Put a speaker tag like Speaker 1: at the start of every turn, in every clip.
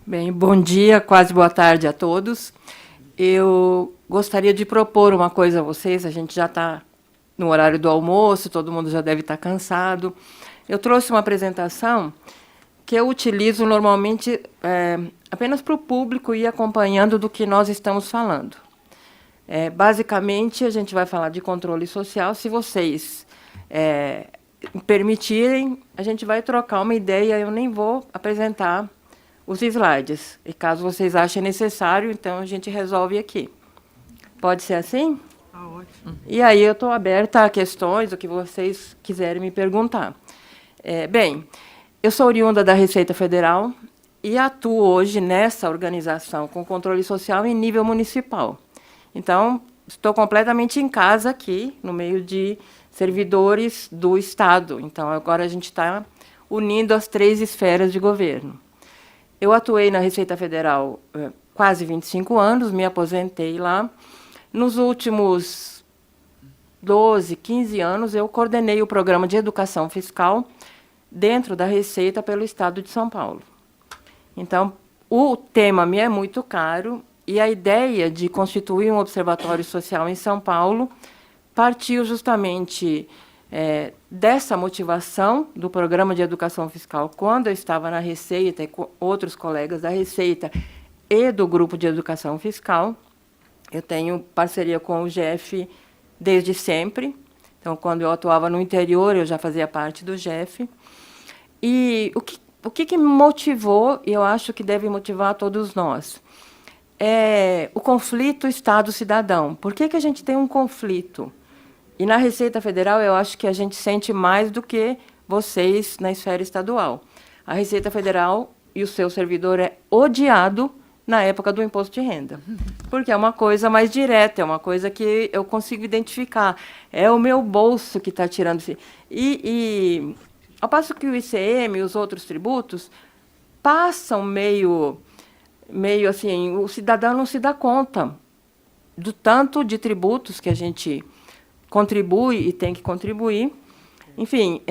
Speaker 1: Bem, bom dia, quase boa tarde a todos. Eu gostaria de propor uma coisa a vocês. A gente já está no horário do almoço, todo mundo já deve estar cansado. Eu trouxe uma apresentação que eu utilizo normalmente apenas para o público ir acompanhando do que nós estamos falando. Basicamente, a gente vai falar de controle social. Se vocês permitirem, a gente vai trocar uma ideia. Eu nem vou apresentar os slides. E caso vocês achem necessário, então a gente resolve aqui. Pode ser assim?
Speaker 2: Ah, ótimo.
Speaker 1: E aí eu estou aberta a questões, o que vocês quiserem me perguntar. Bem, eu sou oriunda da Receita Federal e atuo hoje nessa organização com controle social em nível municipal. Então, estou completamente em casa aqui, no meio de servidores do Estado. Então, agora a gente está unindo as 3 esferas de governo. Eu atuei na Receita Federal quase 25 anos, me aposentei lá. Nos últimos 12, 15 anos, eu coordenei o programa de educação fiscal dentro da Receita pelo Estado de São Paulo. Então, o tema me é muito caro e a ideia de constituir um observatório social em São Paulo partiu justamente dessa motivação do programa de educação fiscal quando eu estava na Receita e com outros colegas da Receita e do grupo de educação fiscal. Eu tenho parceria com o GEF desde sempre. Então, quando eu atuava no interior, eu já fazia parte do GEF. E o que me motivou, e eu acho que deve motivar todos nós, é o conflito Estado-cidadão. Por que a gente tem um conflito? E na Receita Federal, eu acho que a gente sente mais do que vocês na esfera estadual. A Receita Federal e o seu servidor é odiado na época do imposto de renda, porque é uma coisa mais direta, é uma coisa que eu consigo identificar. É o meu bolso que está tirando. E ao passo que o ICM e os outros tributos passam meio assim, o cidadão não se dá conta do tanto de tributos que a gente contribui e tem que contribuir. Enfim,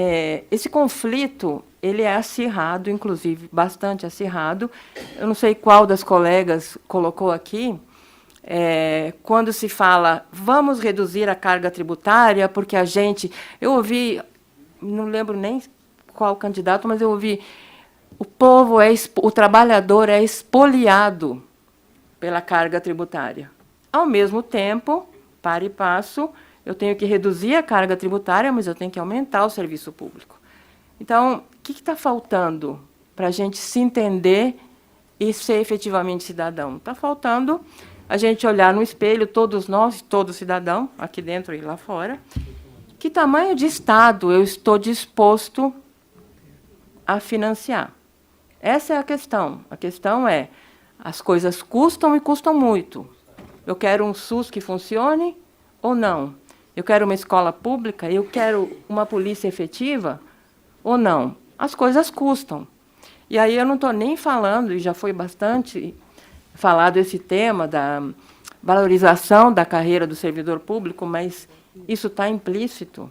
Speaker 1: esse conflito ele é acirrado, inclusive bastante acirrado. Eu não sei qual das colegas colocou aqui, quando se fala vamos reduzir a carga tributária, porque a gente... Eu ouvi, não lembro nem qual candidato, mas eu ouvi o trabalhador é expoliado pela carga tributária. Ao mesmo tempo, para e passo, eu tenho que reduzir a carga tributária, mas eu tenho que aumentar o serviço público. Então, o que está faltando para a gente se entender e ser efetivamente cidadão? Está faltando a gente olhar no espelho, todos nós, todo cidadão, aqui dentro e lá fora, que tamanho de Estado eu estou disposto a financiar. Essa é a questão. A questão é, as coisas custam e custam muito. Eu quero um SUS que funcione ou não? Eu quero uma escola pública? Eu quero uma polícia efetiva ou não? As coisas custam. E aí eu não estou nem falando, e já foi bastante falado esse tema da valorização da carreira do servidor público, mas isso está implícito.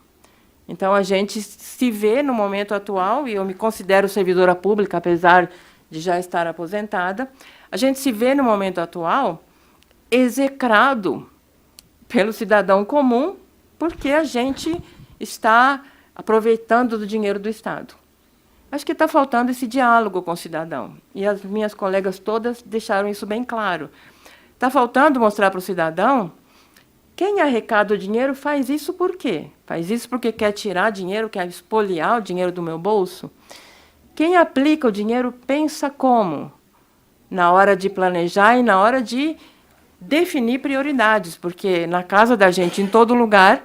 Speaker 1: Então, a gente se vê no momento atual, e eu me considero servidora pública, apesar de já estar aposentada, a gente se vê no momento atual execrado pelo cidadão comum, porque a gente está aproveitando do dinheiro do Estado. Acho que está faltando esse diálogo com o cidadão. E as minhas colegas todas deixaram isso bem claro. Está faltando mostrar para o cidadão quem arrecada o dinheiro faz isso por quê? Faz isso porque quer tirar dinheiro, quer expoliar o dinheiro do meu bolso? Quem aplica o dinheiro pensa como? Na hora de planejar e na hora de definir prioridades, porque na casa da gente, em todo lugar,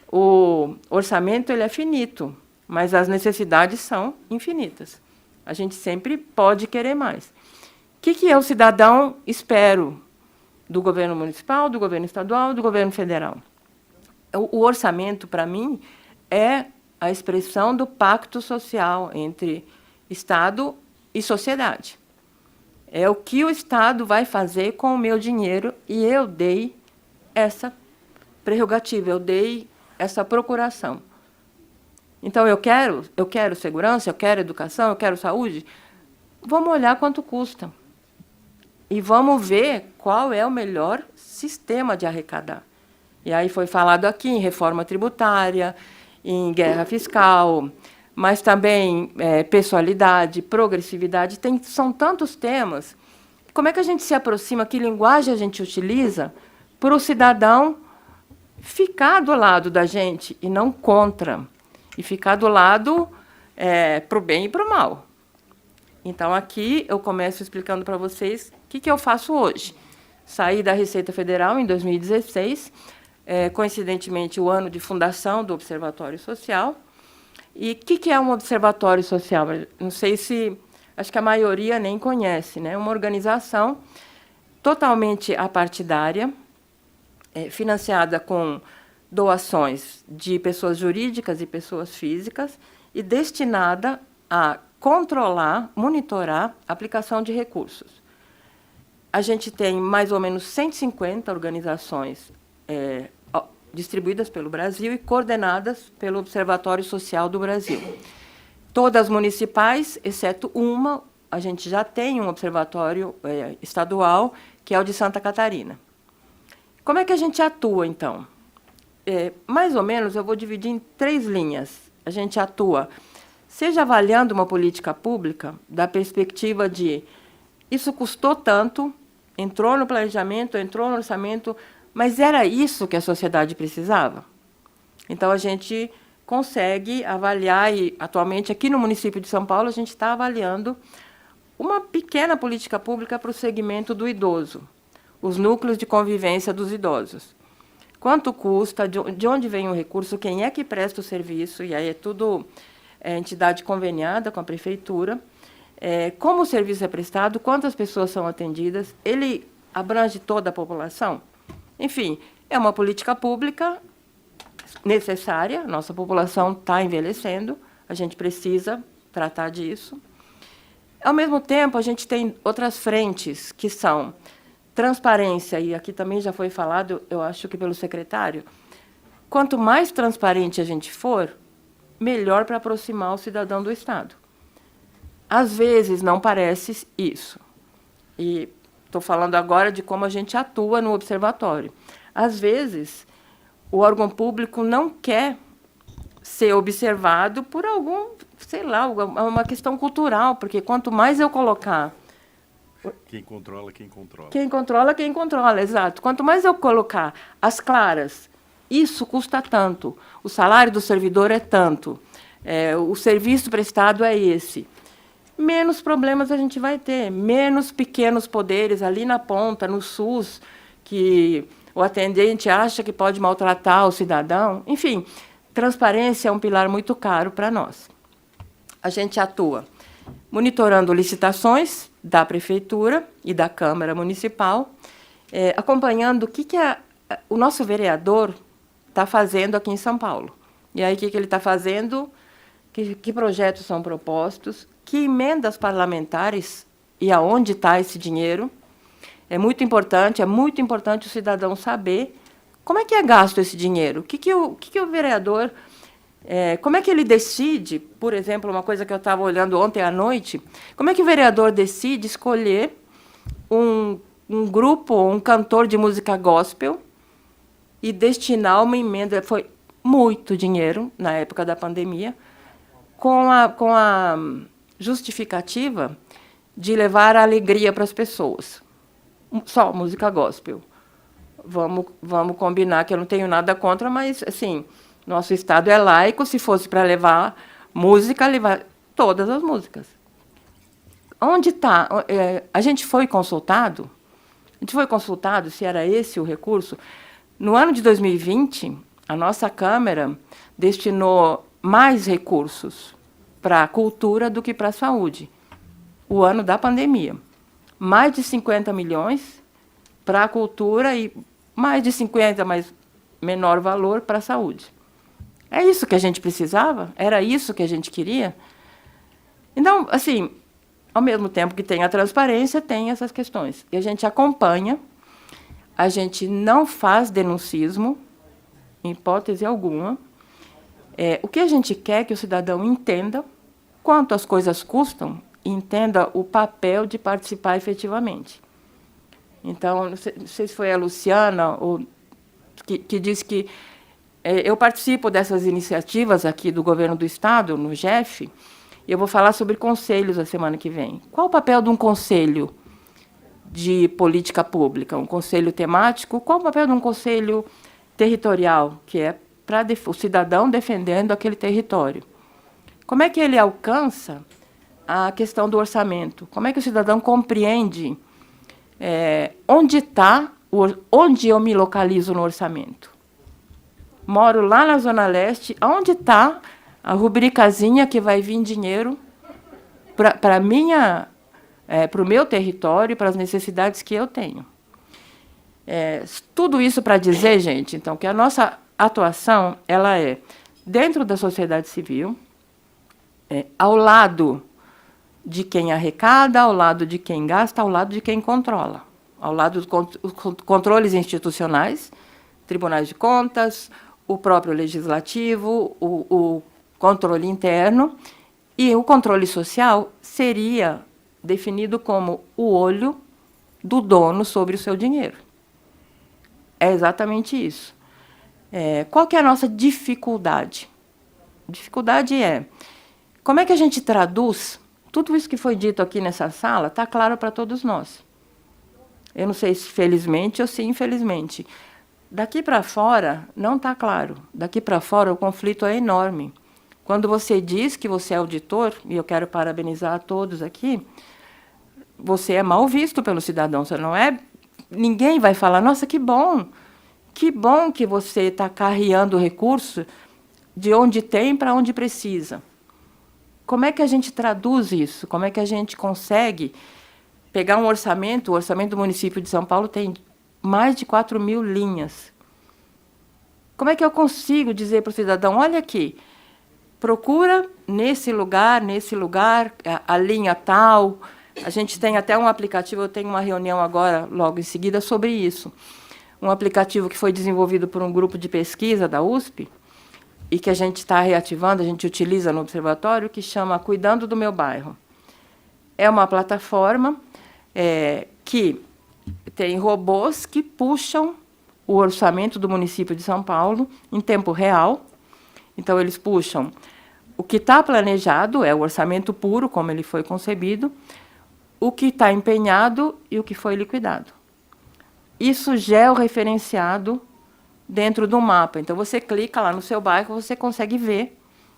Speaker 1: o orçamento ele é finito, mas as necessidades são infinitas. A gente sempre pode querer mais. O que eu, cidadão, espero do governo municipal, do governo estadual, do governo federal? O orçamento, para mim, é a expressão do pacto social entre Estado e sociedade. É o que o Estado vai fazer com o meu dinheiro, e eu dei essa prerrogativa, eu dei essa procuração. Então, eu quero segurança, eu quero educação, eu quero saúde. Vamos olhar quanto custa. e vamos ver qual é o melhor sistema de arrecadar. E aí foi falado aqui em reforma tributária, em guerra fiscal, mas também pessoalidade, progressividade, são tantos temas. Como é que a gente se aproxima, que linguagem a gente utiliza para o cidadão ficar do lado da gente e não contra, e ficar do lado para o bem e para o mal. Então, aqui eu começo explicando para vocês o que eu faço hoje. Saí da Receita Federal em 2016, coincidentemente o ano de fundação do Observatório Social. E o que é um observatório social? Não sei se... Acho que a maioria nem conhece, né? Uma organização totalmente apartidária, financiada com doações de pessoas jurídicas e pessoas físicas e destinada a controlar, monitorar a aplicação de recursos. A gente tem mais ou menos 150 organizações distribuídas pelo Brasil e coordenadas pelo Observatório Social do Brasil. Todas municipais, exceto uma, a gente já tem um observatório estadual, que é o de Santa Catarina. Como é que a gente atua, então? Mais ou menos, eu vou dividir em 3 linhas. A gente atua, seja avaliando uma política pública, da perspectiva de isso custou tanto, entrou no planejamento, entrou no orçamento, mas era isso que a sociedade precisava? Então, a gente consegue avaliar, e atualmente aqui no município de São Paulo, a gente está avaliando uma pequena política pública para o segmento do idoso, os núcleos de convivência dos idosos. Quanto custa, de onde vem o recurso, quem é que presta o serviço, e aí é tudo entidade conveniada com a prefeitura, como o serviço é prestado, quantas pessoas são atendidas, ele abrange toda a população? Enfim, é uma política pública necessária, nossa população está envelhecendo, a gente precisa tratar disso. Ao mesmo tempo, a gente tem outras frentes, que são transparência, e aqui também já foi falado, eu acho que pelo secretário, quanto mais transparente a gente for, melhor para aproximar o cidadão do Estado. Às vezes, não parece isso. E estou falando agora de como a gente atua no observatório. Às vezes, o órgão público não quer ser observado por algum, sei lá, uma questão cultural, porque quanto mais eu colocar...
Speaker 2: Quem controla, quem controla.
Speaker 1: Quem controla, quem controla, exato. Quanto mais eu colocar as claras, isso custa tanto, o salário do servidor é tanto, o serviço prestado é esse, menos problemas a gente vai ter, menos pequenos poderes ali na ponta, no SUS, que o atendente acha que pode maltratar o cidadão. Enfim, transparência é um pilar muito caro para nós. A gente atua monitorando licitações da Prefeitura e da Câmara Municipal, acompanhando o que o nosso vereador está fazendo aqui em São Paulo. E aí, o que ele está fazendo, que projetos são propostos, que emendas parlamentares e aonde está esse dinheiro. É muito importante o cidadão saber como é que é gasto esse dinheiro, o que o vereador... como é que ele decide, por exemplo, uma coisa que eu estava olhando ontem à noite, como é que o vereador decide escolher um grupo, um cantor de música gospel e destinar uma emenda, foi muito dinheiro na época da pandemia, com a justificativa de levar a alegria para as pessoas. Só música gospel. Vamos combinar que eu não tenho nada contra, mas, assim... Nosso Estado é laico, se fosse para levar música, levar todas as músicas. Onde está? A gente foi consultado? A gente foi consultado se era esse o recurso? No ano de 2020, a nossa Câmara destinou mais recursos para a cultura do que para a saúde. O ano da pandemia. Mais de 50 milhões para a cultura e mais de 50, mas menor valor, para a saúde. É isso que a gente precisava? Era isso que a gente queria? Então, assim, ao mesmo tempo que tem a transparência, tem essas questões. E a gente acompanha, a gente não faz denuncismo, em hipótese alguma. O que a gente quer é que o cidadão entenda quanto as coisas custam e entenda o papel de participar efetivamente. Então, não sei se foi a Luciana que disse que eu participo dessas iniciativas aqui do Governo do Estado, no GEF, e eu vou falar sobre conselhos a semana que vem. Qual o papel de um conselho de política pública? Um conselho temático? Qual o papel de um conselho territorial, que é para o cidadão defendendo aquele território? Como é que ele alcança a questão do orçamento? Como é que o cidadão compreende onde eu me localizo no orçamento? Moro lá na Zona Leste, onde está a rubricazinha que vai vir dinheiro para o meu território, para as necessidades que eu tenho. Tudo isso para dizer, gente, então, que a nossa atuação ela é dentro da sociedade civil, ao lado de quem arrecada, ao lado de quem gasta, ao lado de quem controla, ao lado dos controles institucionais, tribunais de contas, o próprio legislativo, o controle interno, e o controle social seria definido como o olho do dono sobre o seu dinheiro. É exatamente isso. Qual que é a nossa dificuldade? A dificuldade é como é que a gente traduz tudo isso que foi dito aqui nessa sala, está claro para todos nós. Eu não sei se felizmente ou se infelizmente. Daqui para fora, não está claro. Daqui para fora, o conflito é enorme. Quando você diz que você é auditor, e eu quero parabenizar a todos aqui, você é mal visto pelo cidadão. Você não é... Ninguém vai falar, nossa, que bom que você está carreando o recurso de onde tem para onde precisa. Como é que a gente traduz isso? Como é que a gente consegue pegar um orçamento? O orçamento do município de São Paulo tem mais de 4.000 linhas. Como é que eu consigo dizer para o cidadão, olha aqui, procura nesse lugar, a linha tal. A gente tem até um aplicativo, eu tenho uma reunião agora, logo em seguida, sobre isso. Um aplicativo que foi desenvolvido por um grupo de pesquisa da USP, e que a gente está reativando, a gente utiliza no observatório, que chama Cuidando do Meu Bairro. É uma plataforma que tem robôs que puxam o orçamento do município de São Paulo em tempo real. Então, eles puxam o que está planejado, é o orçamento puro, como ele foi concebido, o que está empenhado e o que foi liquidado. Isso georreferenciado dentro do mapa. Então, você clica lá no seu bairro, você consegue ver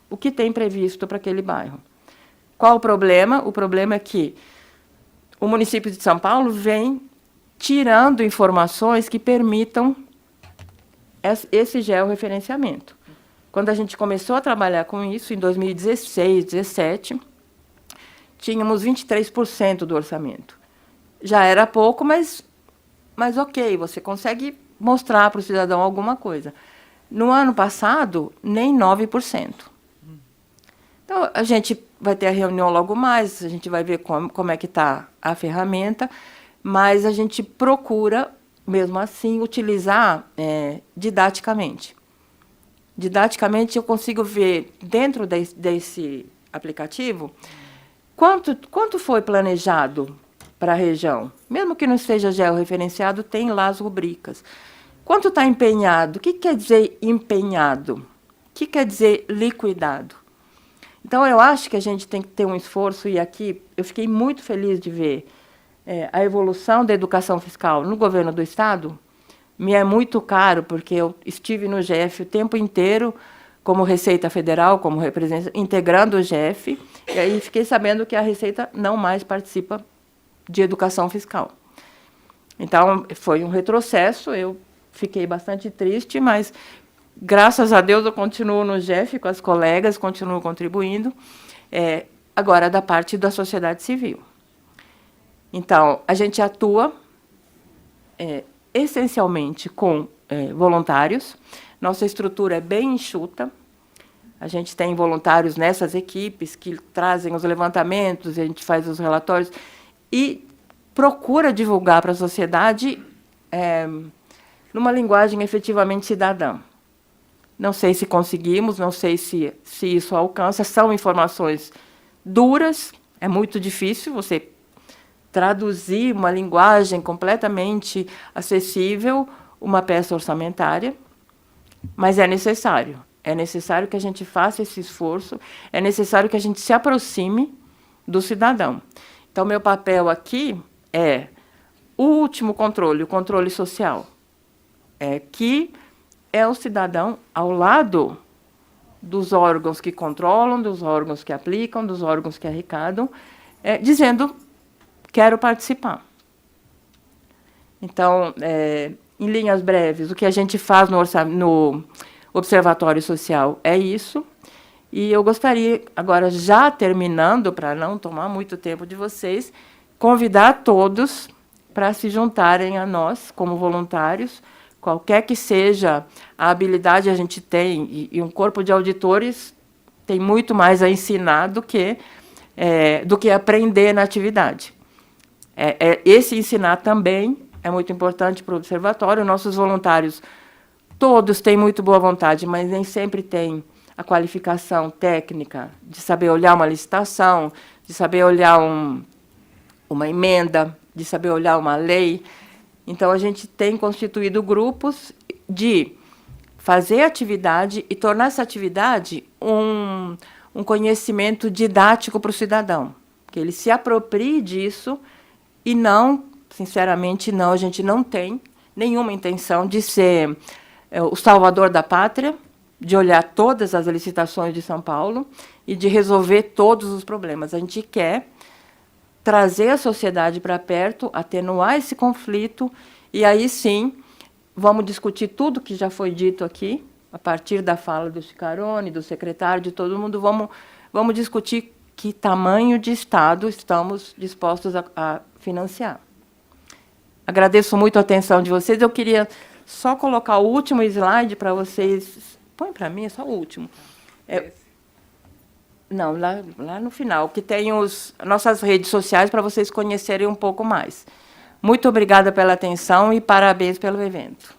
Speaker 1: o que tem previsto para aquele bairro. Qual o problema? O problema é que o município de São Paulo vem tirando informações que permitam esse georreferenciamento. Quando a gente começou a trabalhar com isso, em 2016, 2017, tínhamos 23% do orçamento. Já era pouco, mas ok, você consegue mostrar para o cidadão alguma coisa. No ano passado, nem 9%. Então, a gente vai ter a reunião logo mais, a gente vai ver como é que está a ferramenta, mas a gente procura, mesmo assim, utilizar didaticamente. Didaticamente, eu consigo ver, dentro desse aplicativo, quanto foi planejado para a região. Mesmo que não seja georreferenciado, tem lá as rubricas. Quanto está empenhado? O que quer dizer empenhado? O que quer dizer liquidado? Então, eu acho que a gente tem que ter um esforço, e aqui eu fiquei muito feliz de ver a evolução da educação fiscal no governo do Estado. Me é muito caro, porque eu estive no GF o tempo inteiro, como Receita Federal, como representante, integrando o GF, e aí fiquei sabendo que a Receita não mais participa de educação fiscal. Então, foi um retrocesso, eu fiquei bastante triste, mas, graças a Deus, eu continuo no GEF com as colegas, continuo contribuindo, agora da parte da sociedade civil. Então, a gente atua essencialmente com voluntários, nossa estrutura é bem enxuta, a gente tem voluntários nessas equipes que trazem os levantamentos, a gente faz os relatórios, e procura divulgar para a sociedade numa linguagem efetivamente cidadã. Não sei se conseguimos, não sei se isso alcança, são informações duras, é muito difícil você traduzir uma linguagem completamente acessível, uma peça orçamentária, mas é necessário. É necessário que a gente faça esse esforço, é necessário que a gente se aproxime do cidadão. Então, meu papel aqui é o último controle, o controle social, que é o cidadão ao lado dos órgãos que controlam, dos órgãos que aplicam, dos órgãos que arrecadam, dizendo, quero participar. Então, em linhas breves, o que a gente faz no Observatório Social é isso. E eu gostaria, agora, já terminando, para não tomar muito tempo de vocês, convidar todos para se juntarem a nós, como voluntários, qualquer que seja a habilidade a gente tem, e um corpo de auditores tem muito mais a ensinar do que aprender na atividade. Esse ensinar também é muito importante para o observatório. Nossos voluntários, todos têm muito boa vontade, mas nem sempre têm a qualificação técnica de saber olhar uma licitação, de saber olhar uma emenda, de saber olhar uma lei. Então, a gente tem constituído grupos de fazer atividade e tornar essa atividade um conhecimento didático para o cidadão, que ele se aproprie disso e não, sinceramente, não, a gente não tem nenhuma intenção de ser o salvador da pátria, de olhar todas as licitações de São Paulo e de resolver todos os problemas. A gente quer trazer a sociedade para perto, atenuar esse conflito, e aí sim vamos discutir tudo que já foi dito aqui, a partir da fala do Cicarone, do secretário, de todo mundo, vamos discutir que tamanho de Estado estamos dispostos a financiar. Agradeço muito a atenção de vocês. Eu queria só colocar o último slide para vocês. Põe para mim, é só o último. Não, lá no final, que tem nossas redes sociais para vocês conhecerem um pouco mais. Muito obrigada pela atenção e parabéns pelo evento.